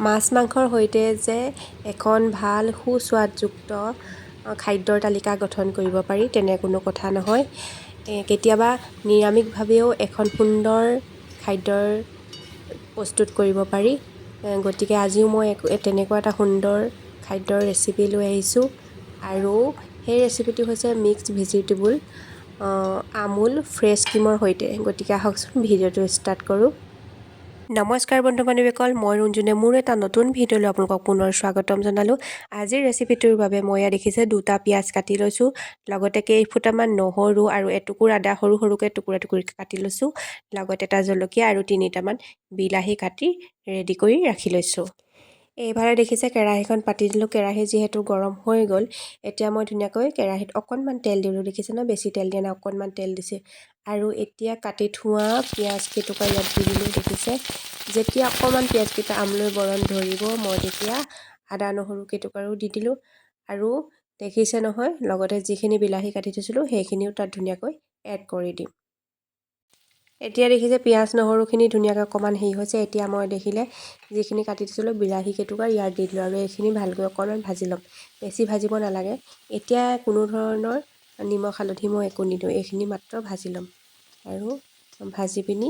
মাছ মাংসৰ সৈতে যে এখন ভাল সুস্বাদযুক্ত খাদ্যৰ তালিকা গঠন কৰিব পাৰি তেনে কোনো কথা নহয়। কেতিয়াবা নিৰামিষভাৱেও এখন সুন্দৰ খাদ্যৰ প্ৰস্তুত কৰিব পাৰি। গতিকে আজিও মই তেনেকুৱা এটা সুন্দৰ খাদ্যৰ ৰেচিপি লৈ আহিছোঁ আৰু সেই ৰেচিপিটো হৈছে মিক্সড ভেজিটেবল আমুল ফ্ৰেছ ক্ৰীমৰ সৈতে। গতিকে আহকচোন ভিডিঅ'টো ষ্টাৰ্ট কৰোঁ। নমস্কাৰ বন্ধু বান্ধৱীসকল, মই ৰঞ্জুনে মোৰ এটা নতুন ভিডিঅ'লৈ আপোনালোকক পুনৰ স্বাগতম জনালোঁ। আজিৰ ৰেচিপিটোৰ বাবে মই ইয়াত দেখিছে 2টা পিঁয়াজ কাটি লৈছোঁ, লগতে কেইফুটামান নহৰু আৰু এটুকুৰ আদা সৰু সৰুকৈ টুকুৰা টুকুৰি কাটি লৈছোঁ, লগতে এটা জলকীয়া আৰু 3টামান বিলাহী কাটি ৰেডি কৰি ৰাখি লৈছোঁ। এইফালে দেখিছে কেৰাহীখন পাতি দিলোঁ। কেৰাহী যিহেতু গৰম হৈ গ'ল, এতিয়া মই ধুনীয়াকৈ কেৰাহীত অকণমান তেল দিলোঁ। দেখিছে ন, বেছি তেল দিয়া নাই, অকণমান তেল দিছে আৰু এতিয়া কাটি থোৱা পিঁয়াজ কেইটুকুৰা ইয়াত দি দিলোঁ। দেখিছে, যেতিয়া অকণমান পিঁয়াজকেইটা আমলৈ বৰণ ধৰিব, মই তেতিয়া আদা নহৰু কেইটুকুৰাও দি দিলোঁ আৰু দেখিছে নহয়, লগতে যিখিনি বিলাহী কাটি থৈছিলোঁ সেইখিনিও তাত ধুনীয়াকৈ এড কৰি দিম। এতিয়া দেখিছে পিঁয়াজ নহৰুখিনি ধুনীয়াকৈ অকণমান হেৰি হৈছে। এতিয়া মই দেখিলে যিখিনি কাটি থৈছিলোঁ বিলাহী কেইটুকুৰা ইয়াত দি দিলোঁ আৰু এইখিনি ভালকৈ অকণমান ভাজি ল'ম, বেছি ভাজিব নালাগে। এতিয়া কোনো ধৰণৰ নিমখ হালধি মই একো নিদিওঁ, এইখিনি মাত্ৰ ভাজি ল'ম আৰু ভাজি পিনি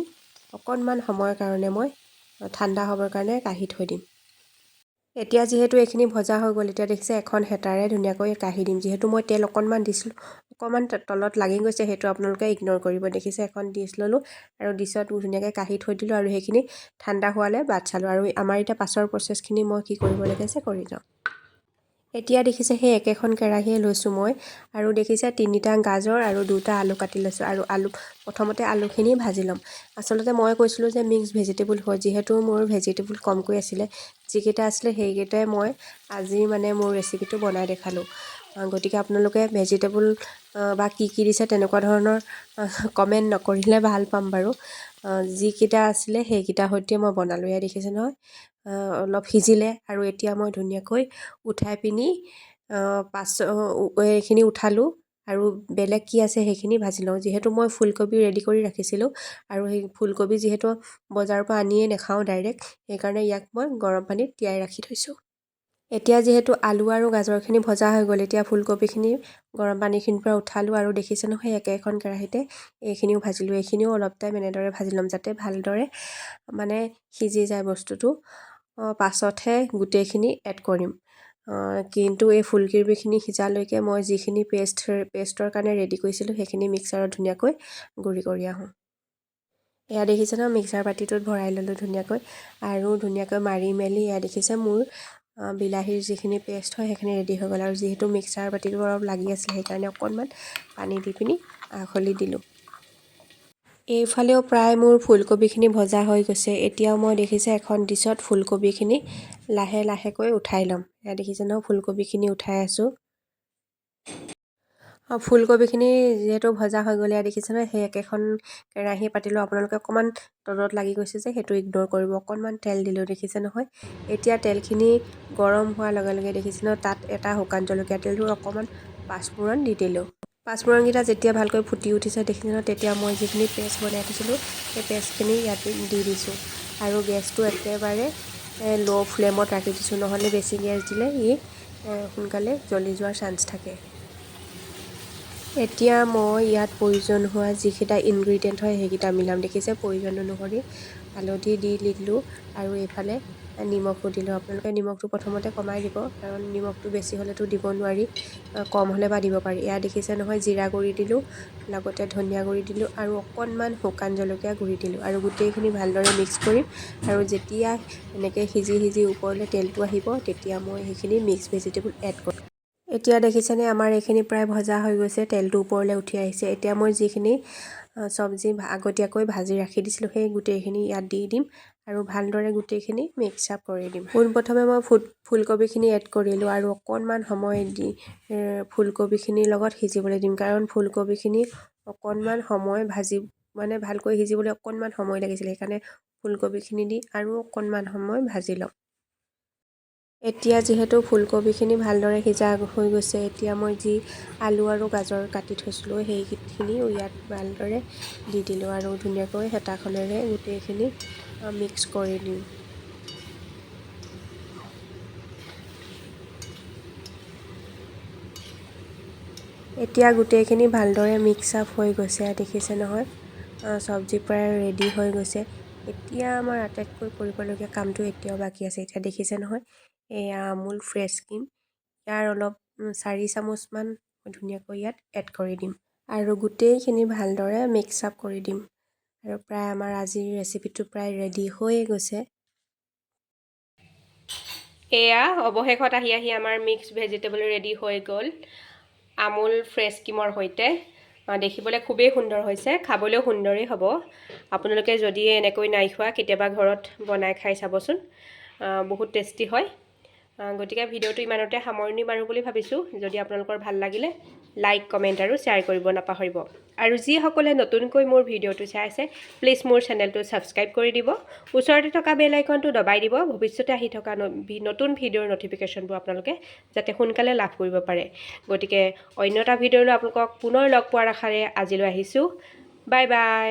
অকণমান সময়ৰ কাৰণে মই ঠাণ্ডা হ'বৰ কাৰণে কাঢ়ি থৈ দিম। এতিয়া যিহেতু এইখিনি ভজা হৈ গ'ল, এতিয়া দেখিছে এখন হেতাৰে ধুনীয়াকৈ কাঢ়ি দিম। যিহেতু মই তেল অকণমান দিছিলোঁ, অকণমান তলত লাগি গৈছে, সেইটো আপোনালোকে ইগন'ৰ কৰিব। দেখিছে এখন ডিছ ল'লোঁ আৰু ডিছত ধুনীয়াকৈ কাঢ়ি থৈ দিলোঁ আৰু সেইখিনি ঠাণ্ডা হোৱালৈ বাট চালোঁ। আৰু আমাৰ এতিয়া পাছৰ প্ৰচেছখিনি মই কি কৰিব লাগে কৰি যাওঁ। এতিয়া দেখিছে সেই একেখন কেৰাহীয়ে লৈছোঁ মই আৰু দেখিছে 3টা গাজৰ আৰু 2টা আলু কাটি লৈছোঁ আৰু প্ৰথমতে আলুখিনি ভাজি ল'ম। আচলতে মই কৈছিলোঁ যে মিক্স ভেজিটেবল হয়, যিহেতু মোৰ ভেজিটেবল কমকৈ আছিলে, যিকেইটা আছিলে সেইকেইটাই মই আজি মানে মোৰ ৰেচিপিটো বনাই দেখালোঁ। গতিকে আপোনালোকে ভেজিটেবল বা কি দিছে তেনেকুৱা ধৰণৰ কমেণ্ট নকৰিলে ভাল পাম বাৰু। যিকেইটা আছিলে সেইকেইটাৰ সৈতে মই বনালোঁ। এয়া দেখিছে নহয়, অলপ সিজিলে আৰু এতিয়া মই ধুনীয়াকৈ উঠাই পিনি এইখিনি উঠালোঁ আৰু বেলেগ কি আছে সেইখিনি ভাজি লওঁ। যিহেতু মই ফুলকবি ৰেডি কৰি ৰাখিছিলোঁ আৰু সেই ফুলকবি যিহেতু বজাৰৰ পৰা আনিয়ে নাখাওঁ ডাইৰেক্ট, সেইকাৰণে ইয়াক মই গৰম পানীত তিয়াই ৰাখি থৈছোঁ। এতিয়া যিহেতু আলু আৰু গাজৰখিনি ভজা হৈ গ'ল, এতিয়া ফুলকবিখিনি গৰম পানীখিনিৰ পৰা উঠালোঁ আৰু দেখিছে নহয় একেখন কেৰাহীতে এইখিনিও ভাজিলোঁ। এইখিনিও অলপ টাইম এনেদৰে ভাজি ল'ম যাতে ভালদৰে মানে সিজি যায় বস্তুটো। পাছতহে গোটেইখিনি এড কৰিম। কিন্তু এই ফুলকবিখিনি সিজালৈকে মই যিখিনি পেষ্টৰ কাৰণে ৰেডি কৰিছিলোঁ সেইখিনি মিক্সাৰত ধুনীয়াকৈ গুড়ি কৰি আহোঁ। এয়া দেখিছে ন, মিক্সাৰ বাতিটোত ভৰাই ল'লোঁ ধুনীয়াকৈ আৰু ধুনীয়াকৈ মাৰি মেলি এয়া দেখিছে মোৰ বিলাহীৰ যিখিনি পেষ্ট হয় সেইখিনি ৰেডি হৈ গ'ল। আৰু যিহেতু মিক্সাৰ বাতিটো অলপ লাগি আছিলে সেইকাৰণে অকণমান পানী দি পিনি আখলি দিলোঁ। এইফালেও প্ৰায় মোৰ ফুলকবিখিনি ভজা হৈ গৈছে। এতিয়াও মই দেখিছে এখন ডিছত ফুলকবিখিনি লাহে লাহেকৈ উঠাই ল'ম। এয়া দেখিছে ন, ফুলকবিখিনি উঠাই আছোঁ। ফুলকবিখিনি যিহেতু ভজা হৈ গ'লে দেখিছে নহয়, সেই একেখন কেৰাহী পাতিলোঁ। আপোনালোকে অকণমান তলত লাগি গৈছে যে সেইটো ইগন'ৰ কৰিব। অকণমান তেল দিলোঁ, দেখিছে নহয়। এতিয়া তেলখিনি গৰম হোৱাৰ লগে লগে দেখিছে ন, তাত এটা শুকান জলকীয়া দিলোঁ, অকণমান পাঁচফোৰণ দি দিলোঁ। পাঁচফোৰণকেইটা যেতিয়া ভালকৈ ফুটি উঠিছে দেখিছে ন, তেতিয়া মই যিখিনি পেষ্ট বনাই থৈছিলোঁ সেই পেষ্টখিনি ইয়াত দি দিছোঁ আৰু গেছটো একেবাৰে ল' ফ্লেমত ৰাখি দিছোঁ, নহ'লে বেছি গেছ দিলে ই সোনকালে জ্বলি যোৱাৰ চান্স থাকে। এতিয়া মই ইয়াত প্ৰয়োজন হোৱা যিকেইটা ইনগ্ৰিডিয়েণ্ট হয় সেইকেইটা মিলাম। দেখিছে প্ৰয়োজন অনুসৰি হালধি দি দিলোঁ আৰু এইফালে নিমখো দিলোঁ। আপোনালোকে নিমখটো প্ৰথমতে কমাই দিব, কাৰণ নিমখটো বেছি হ'লেতো দিব নোৱাৰি, কম হ'লে বা দিব পাৰি। এয়া দেখিছে নহয়, জিৰা গুড়ি দিলোঁ, লগতে ধনিয়া গুড়ি দিলোঁ আৰু অকণমান শুকান জলকীয়া গুড়ি দিলোঁ আৰু গোটেইখিনি ভালদৰে মিক্স কৰিম। আৰু যেতিয়া এনেকৈ সিজি সিজি ওপৰলৈ তেলটো আহিব তেতিয়া মই সেইখিনি মিক্স ভেজিটেবল এড কৰিম। এতিয়া দেখিছেনে আমাৰ এইখিনি প্ৰায় ভজা হৈ গৈছে, তেলটো ওপৰলৈ উঠি আহিছে। এতিয়া মই যিখিনি চব্জি আগতীয়াকৈ ভাজি ৰাখি দিছিলোঁ সেই গোটেইখিনি ইয়াত দি দিম আৰু ভালদৰে গোটেইখিনি মিক্স আপ কৰি দিম। পোনপ্ৰথমে মই ফুলকবিখিনি এড কৰিলোঁ আৰু অকণমান সময় দি ফুলকবিখিনিৰ লগত সিজিবলৈ দিম, কাৰণ ফুলকবিখিনি অকণমান সময় ভালকৈ সিজিবলৈ অকণমান সময় লাগিছিল। সেইকাৰণে ফুলকবিখিনি দি আৰু অকণমান সময় ভাজি ল'ম। এতিয়া যিহেতু ফুলকবিখিনি ভালদৰে সিজা হৈ গৈছে, এতিয়া মই যি আলু আৰু গাজৰ কাটি থৈছিলোঁ সেইখিনিও ইয়াত ভালদৰে দি দিলোঁ আৰু ধুনীয়াকৈ হেতাখনেৰে গোটেইখিনি মিক্স কৰি দিওঁ। এতিয়া গোটেইখিনি ভালদৰে মিক্স আপ হৈ গৈছে, দেখিছে নহয়। চব্জি প্ৰায় ৰেডি হৈ গৈছে। এতিয়া আমাৰ আটাইতকৈ কৰিবলগীয়া কামটো এতিয়াও বাকী আছে। এতিয়া দেখিছে নহয়, এয়া আমুল ফ্ৰেছ ক্ৰীম। ইয়াৰ অলপ 4 চামুচমান ধুনীয়াকৈ ইয়াত এড কৰি দিম আৰু গোটেইখিনি ভালদৰে মিক্স আপ কৰি দিম। আৰু প্ৰায় আমাৰ আজিৰ ৰেচিপিটো প্ৰায় ৰেডি হৈয়ে গৈছে। এয়া অৱশেষত আহি আমাৰ মিক্স ভেজিটেবল ৰেডি হৈ গ'ল আমুল ফ্ৰেছ ক্ৰীমৰ সৈতে। দেখিবলৈ খুবেই সুন্দৰ হৈছে, খাবলৈও সুন্দৰেই হ'ব। আপোনালোকে যদি এনেকৈ নাই খোৱা কেতিয়াবা ঘৰত বনাই খাই চাবচোন, বহুত টেষ্টি হয়। গতিকে ভিডিঅ'টো ইমানতে সামৰণি মাৰোঁ বুলি ভাবিছোঁ। যদি আপোনালোকৰ ভাল লাগিলে লাইক, কমেণ্ট আৰু শ্বেয়াৰ কৰিব নাপাহৰিব। আৰু যিসকলে নতুনকৈ মোৰ ভিডিঅ'টো চাই আছে, প্লিজ মোৰ চেনেলটো ছাবস্ক্ৰাইব কৰি দিব। ওচৰতে থকা বেল আইকনটো দবাই দিব, ভৱিষ্যতে আহি থকা নতুন ভিডিঅ'ৰ ন'টিফিকেশ্যনবোৰ আপোনালোকে যাতে সোনকালে লাভ কৰিব পাৰে। গতিকে অন্য এটা ভিডিঅ'লৈ আপোনালোকক পুনৰ লগ পোৱাৰ আশাৰে আজিলৈ আহিছোঁ। Bye bye.